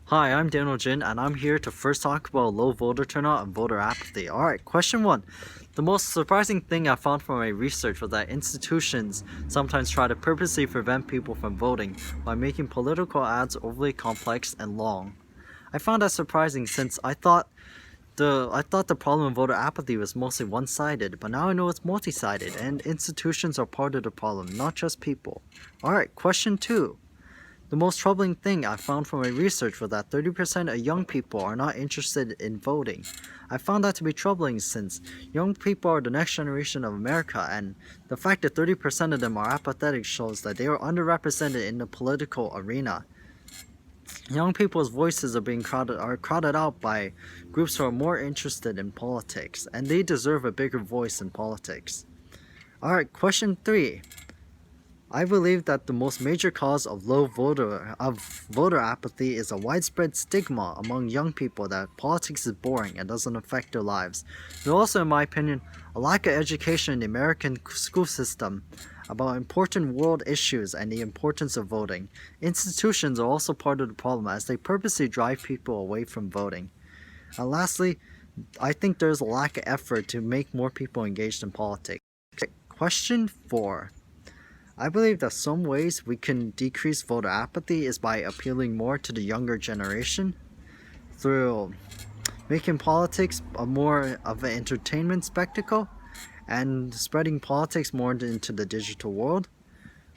Hi, I'm Daniel Jin, and I'm here to first talk about low voter turnout and voter apathy. Alright, question 1. The most surprising thing I found from my research was that institutions sometimes try to purposely prevent people from voting by making political ads overly complex and long. I found that surprising since I thought the problem of voter apathy was mostly one-sided, but now I know it's multi-sided, and institutions are part of the problem, not just people. Alright, question 2. The most troubling thing I found from my research was that 30% of young people are not interested in voting. I found that to be troubling since young people are the next generation of America, and the fact that 30% of them are apathetic shows that they are underrepresented in the political arena. Young people's voices are crowded out by groups who are more interested in politics, and they deserve a bigger voice in politics. Alright, question 3. I believe that the most major cause of voter apathy is a widespread stigma among young people that politics is boring and doesn't affect their lives. There's also, in my opinion, a lack of education in the American school system about important world issues and the importance of voting. Institutions are also part of the problem as they purposely drive people away from voting. And lastly, I think there's a lack of effort to make more people engaged in politics. Question 4. I believe that some ways we can decrease voter apathy is by appealing more to the younger generation through making politics a more of an entertainment spectacle and spreading politics more into the digital world.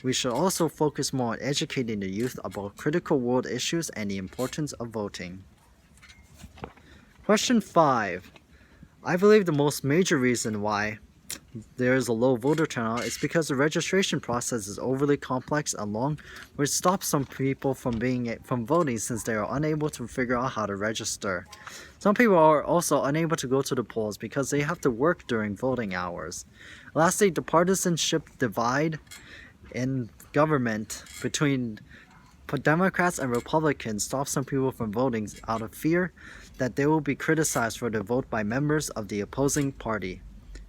We should also focus more on educating the youth about critical world issues and the importance of voting. Question 5. I believe the most major reason why there is a low voter turnout is because the registration process is overly complex and long, which stops some people from voting since they are unable to figure out how to register. Some people are also unable to go to the polls because they have to work during voting hours. Lastly, the partisanship divide in government between Democrats and Republicans stops some people from voting out of fear that they will be criticized for their vote by members of the opposing party.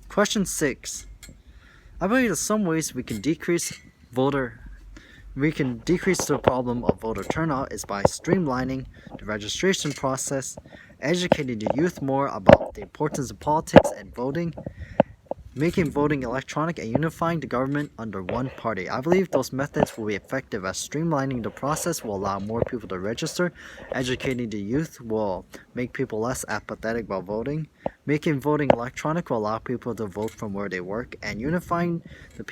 Question 6. I believe that some ways we can decrease the problem of voter turnout is by streamlining the registration process, educating the youth more about the importance of politics and voting, making voting electronic, and unifying the government under one party. I believe those methods will be effective as streamlining the process will allow more people to register, educating the youth will make people less apathetic about voting, making voting electronic will allow people to vote from where they work, and unifying the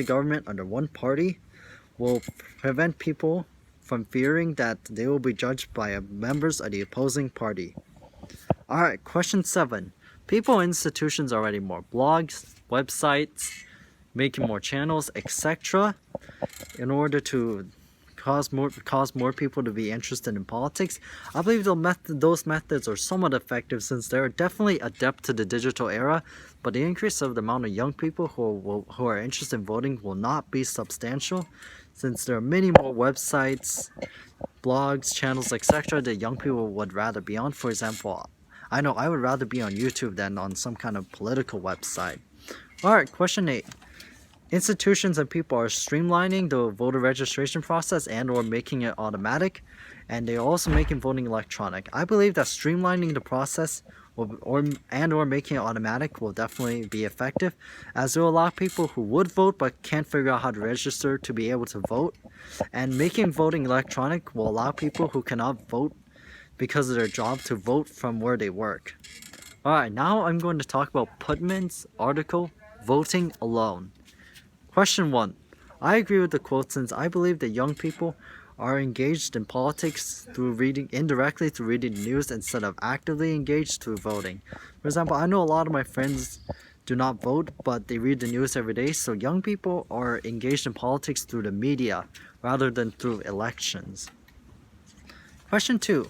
government under one party will prevent people from fearing that they will be judged by members of the opposing party. Alright, question 7. People and institutions are writing more blogs, websites, making more channels, etc. in order to cause more people to be interested in politics. I believe those methods are somewhat effective since they're definitely adept to the digital era, but the increase of the amount of young people who are interested in voting will not be substantial since there are many more websites, blogs, channels, etc. that young people would rather be on. For example, I know I would rather be on YouTube than on some kind of political website. Alright, question 8. Institutions and people are streamlining the voter registration process and or making it automatic, and they are also making voting electronic. I believe that streamlining the process or making it automatic will definitely be effective, as it will allow people who would vote but can't figure out how to register to be able to vote, and making voting electronic will allow people who cannot vote because of their job to vote from where they work. Alright, now I'm going to talk about Putnam's article, Voting Alone. Question 1. I agree with the quote since I believe that young people are engaged in politics indirectly through reading the news instead of actively engaged through voting. For example, I know a lot of my friends do not vote, but they read the news every day, so young people are engaged in politics through the media rather than through elections. Question 2.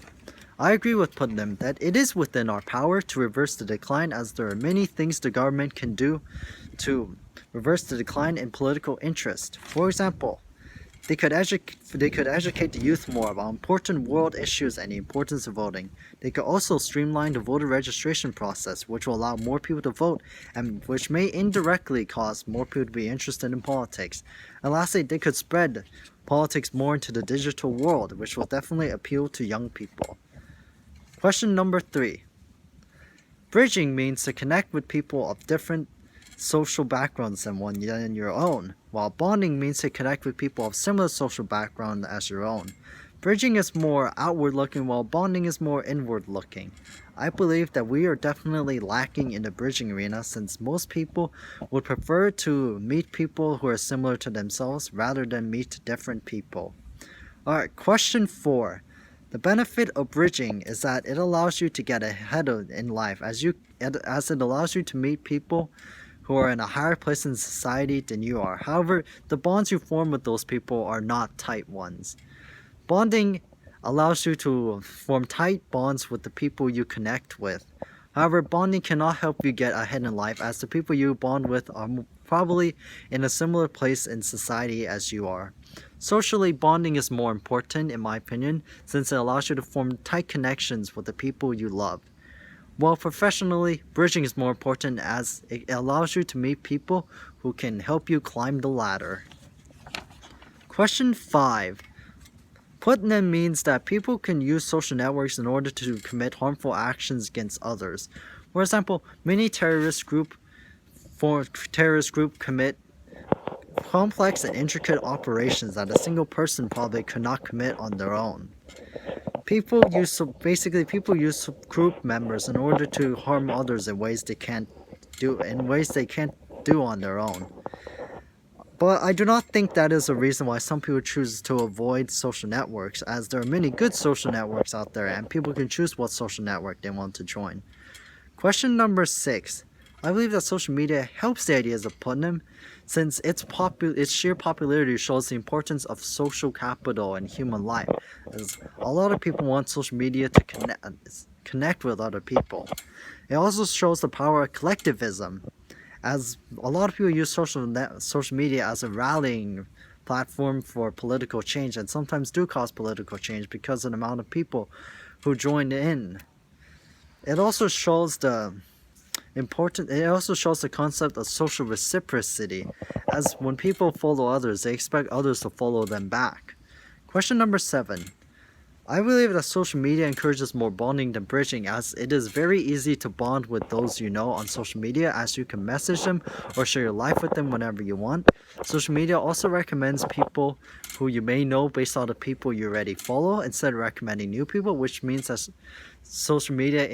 I agree with Putnam that it is within our power to reverse the decline, as there are many things the government can do to reverse the decline in political interest. For example, They could educate the youth more about important world issues and the importance of voting. They could also streamline the voter registration process, which will allow more people to vote and which may indirectly cause more people to be interested in politics. And lastly, they could spread politics more into the digital world, which will definitely appeal to young people. Question number 3. Bridging means to connect with people of different social backgrounds than your own, while bonding means to connect with people of similar social background as your own. Bridging is more outward looking while bonding is more inward looking. I believe that we are definitely lacking in the bridging arena since most people would prefer to meet people who are similar to themselves rather than meet different people. Alright, question 4. The benefit of bridging is that it allows you to get ahead in life as it allows you to meet people who are in a higher place in society than you are. However, the bonds you form with those people are not tight ones. Bonding allows you to form tight bonds with the people you connect with. However, bonding cannot help you get ahead in life as the people you bond with are probably in a similar place in society as you are. Socially, bonding is more important in my opinion since it allows you to form tight connections with the people you love. While professionally, bridging is more important as it allows you to meet people who can help you climb the ladder. Question 5. Putnam means that people can use social networks in order to commit harmful actions against others. For example, many terrorist groups commit complex and intricate operations that a single person probably could not commit on their own. People use group members in order to harm others in ways they can't do on their own. But I do not think that is a reason why some people choose to avoid social networks, as there are many good social networks out there and people can choose what social network they want to join. Question number 6. I believe that social media helps the ideas of Putnam since its sheer popularity shows the importance of social capital in human life, as a lot of people want social media to connect with other people. It also shows the power of collectivism, as a lot of people use social media as a rallying platform for political change and sometimes do cause political change because of the amount of people who join in. It also shows the concept of social reciprocity, as when people follow others, they expect others to follow them back. Question number 7. I believe that social media encourages more bonding than bridging, as it is very easy to bond with those you know on social media, as you can message them or share your life with them whenever you want. Social media also recommends people who you may know based on the people you already follow instead of recommending new people, which means that social media is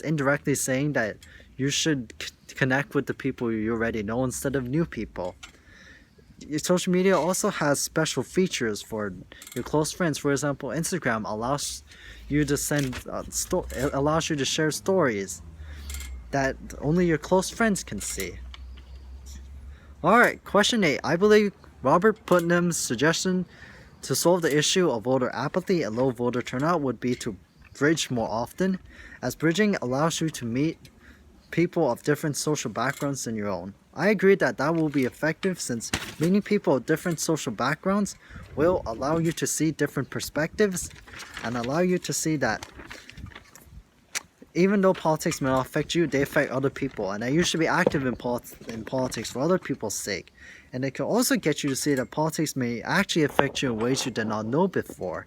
indirectly saying that you should connect with the people you already know instead of new people. Social media also has special features for your close friends. For example, Instagram allows you to share stories that only your close friends can see. Alright, question 8. I believe Robert Putnam's suggestion to solve the issue of voter apathy and low voter turnout would be to bridge more often, as bridging allows you to meet people of different social backgrounds than your own. I agree that will be effective since meeting people of different social backgrounds will allow you to see different perspectives and allow you to see that even though politics may not affect you, they affect other people, and that you should be active in politics for other people's sake. And it can also get you to see that politics may actually affect you in ways you did not know before.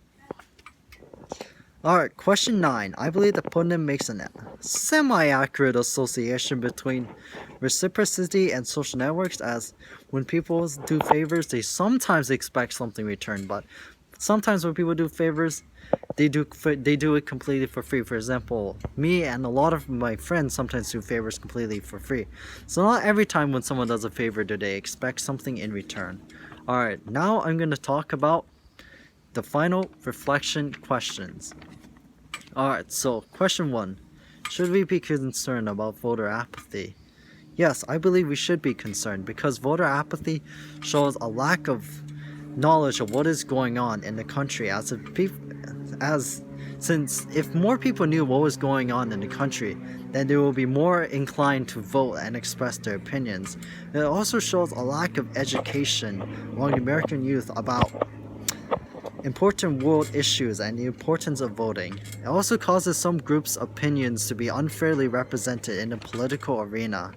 Alright, question 9. I believe that Putnam makes a semi-accurate association between reciprocity and social networks, as when people do favors, they sometimes expect something in return, but sometimes when people do favors, they do it completely for free. For example, me and a lot of my friends sometimes do favors completely for free. So not every time when someone does a favor do they expect something in return. Alright, now I'm going to talk about the final reflection questions. Alright, so question 1. Should we be concerned about voter apathy? Yes, I believe we should be concerned because voter apathy shows a lack of knowledge of what is going on in the country, as Since if more people knew what was going on in the country, then they will be more inclined to vote and express their opinions. It also shows a lack of education among the American youth about important world issues and the importance of voting. It also causes some groups' opinions to be unfairly represented in the political arena,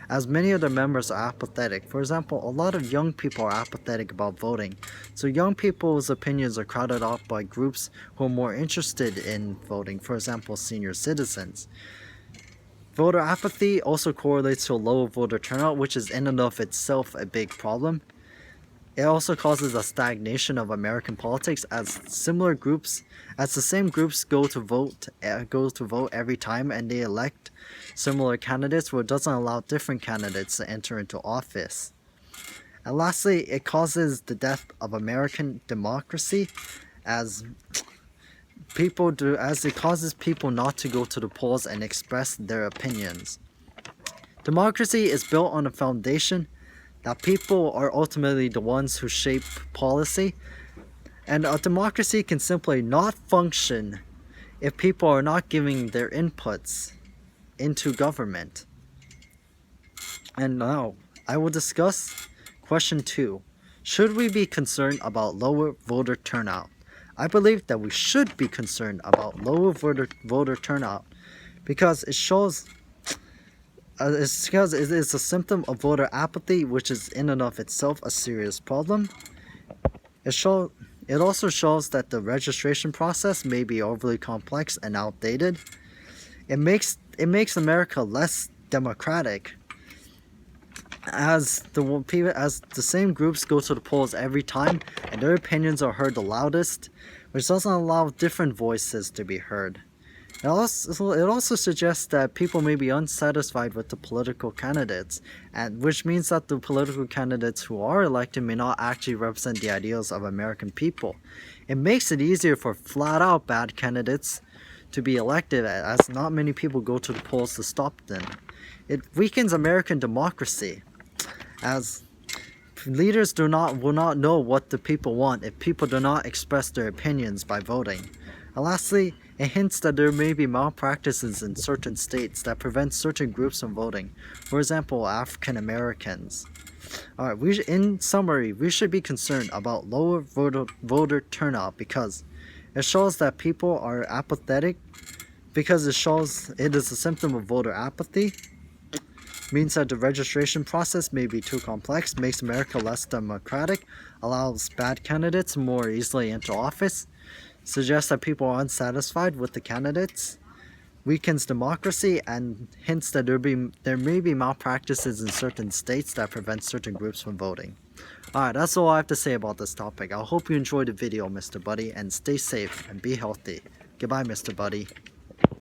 as many of their members are apathetic. For example, a lot of young people are apathetic about voting, so young people's opinions are crowded out by groups who are more interested in voting, for example, senior citizens. Voter apathy also correlates to a low voter turnout, which is in and of itself a big problem. It also causes a stagnation of American politics, as the same groups go to vote every time, and they elect similar candidates, where it doesn't allow different candidates to enter into office. And lastly, it causes the death of American democracy, as it causes people not to go to the polls and express their opinions. Democracy is built on a foundation that people are ultimately the ones who shape policy, and a democracy can simply not function if people are not giving their inputs into government. And now, I will discuss question 2. Should we be concerned about lower voter turnout? I believe that we should be concerned about lower voter turnout because it is a symptom of voter apathy, which is in and of itself a serious problem. It also shows that the registration process may be overly complex and outdated. It makes America less democratic, as the same groups go to the polls every time and their opinions are heard the loudest, which doesn't allow different voices to be heard. It also suggests that people may be unsatisfied with the political candidates, and which means that the political candidates who are elected may not actually represent the ideals of American people. It makes it easier for flat-out bad candidates to be elected, as not many people go to the polls to stop them. It weakens American democracy, as leaders will not know what the people want if people do not express their opinions by voting. And lastly, it hints that there may be malpractices in certain states that prevent certain groups from voting. For example, African Americans. Alright, in summary, we should be concerned about lower voter turnout because it shows that people are apathetic, because it shows it is a symptom of voter apathy, means that the registration process may be too complex, makes America less democratic, allows bad candidates more easily into office, suggests that people are unsatisfied with the candidates, weakens democracy, and hints that there may be malpractices in certain states that prevent certain groups from voting. Alright, that's all I have to say about this topic. I hope you enjoyed the video, Mr. Buddy, and stay safe and be healthy. Goodbye, Mr. Buddy.